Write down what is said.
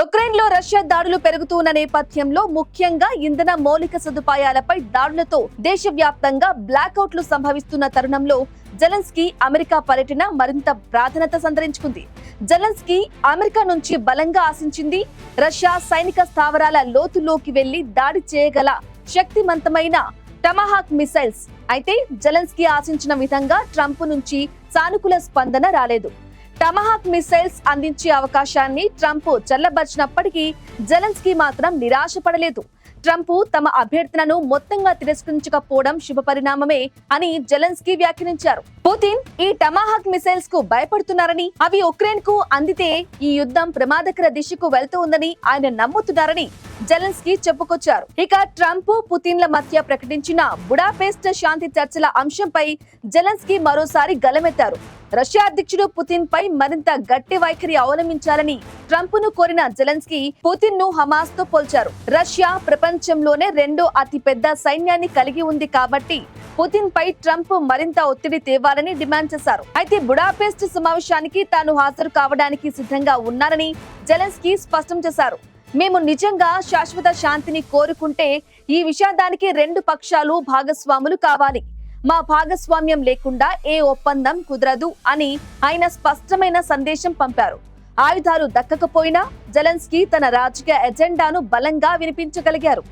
Ukraine లో Russia దాడులు పెరుగుతున్న నేపథ్యంలో ముఖ్యంగా ఇంధన మౌలిక సదుపాయాలపై దాడులతో దేశవ్యాప్తంగా బ్లాకౌట్లు సంభవిస్తున్న తరుణంలో జెలెన్స్కీ అమెరికా పర్యటన మరింత ప్రాధాన్యత సంతరించుకుంది. జెలెన్స్కీ అమెరికా నుంచి బలంగా ఆశించింది రష్యా సైనిక స్థావరాల లోతులోకి వెళ్లి దాడి చేయగల శక్తివంతమైన టమాహాక్ మిసైల్స్. అయితే జెలెన్స్కీ ఆశించిన విధంగా ట్రంప్ నుంచి సానుకూల స్పందన రాలేదు. టమాహాక్ మిసైల్స్ అందించే అవకాశాన్ని ట్రంప్ చల్లబర్చినప్పటికీ జెలెన్స్కీ మాత్రం నిరాశపడలేదు. ట్రంప్ తమ అభ్యర్థనను మొత్తంగా తిరస్కరించకపోవడం శుభపరిణామమే అని జెలెన్స్కీ వ్యాఖ్యానించారు. పుతిన్ ఈ టమాహాక్ మిసైల్స్ కు భయపడుతున్నారని, అవి ఉక్రెయిన్ కు అందితే ఈ యుద్ధం ప్రమాదకర దిశకు వెళ్తూ ఉందని ఆయన నమ్ముతున్నారని జెలెన్స్కీ చెప్పుకొచ్చారు. ఇక ట్రంప్ పుతిన్ల మధ్య ప్రకటించిన బుడాపెస్ట్ శాంతి చర్చల అంశంపై జెలెన్స్కీ మరోసారి గలమెత్తారు. రష్యా అధ్యక్షుడు పుతిన్ పై మరింత గట్టి వైఖరి అవలంబించాలని ట్రంప్ ను కోరిన జెలెన్స్కీ పుతిన్ ను హమాస్ తో పోల్చారు. రష్యా ప్రపంచంలోనే రెండో అతి పెద్ద సైన్యాన్ని కలిగి ఉంది కాబట్టి పుతిన్ పై ట్రంప్ మరింత ఒత్తిడి తేవాలని డిమాండ్ చేశారు. అయితే బుడాపెస్ట్ సమావేశానికి తాను హాజరు కావడానికి సిద్ధంగా ఉన్నారని జెలెన్స్కీ స్పష్టం చేశారు. మేము నిజంగా శాశ్వత శాంతిని కోరుకుంటే ఈ విషాదానికి రెండు పక్షాలు భాగస్వాములు కావాలి. మా భాగస్వామ్యం లేకుండా ఏ ఒప్పందం కుదరదు అని ఆయన స్పష్టమైన సందేశం పంపారు. ఆయుధాలు దక్కకపోయినా జెలెన్స్కీ తన రాజకీయ ఎజెండాను బలంగా వినిపించగలిగారు.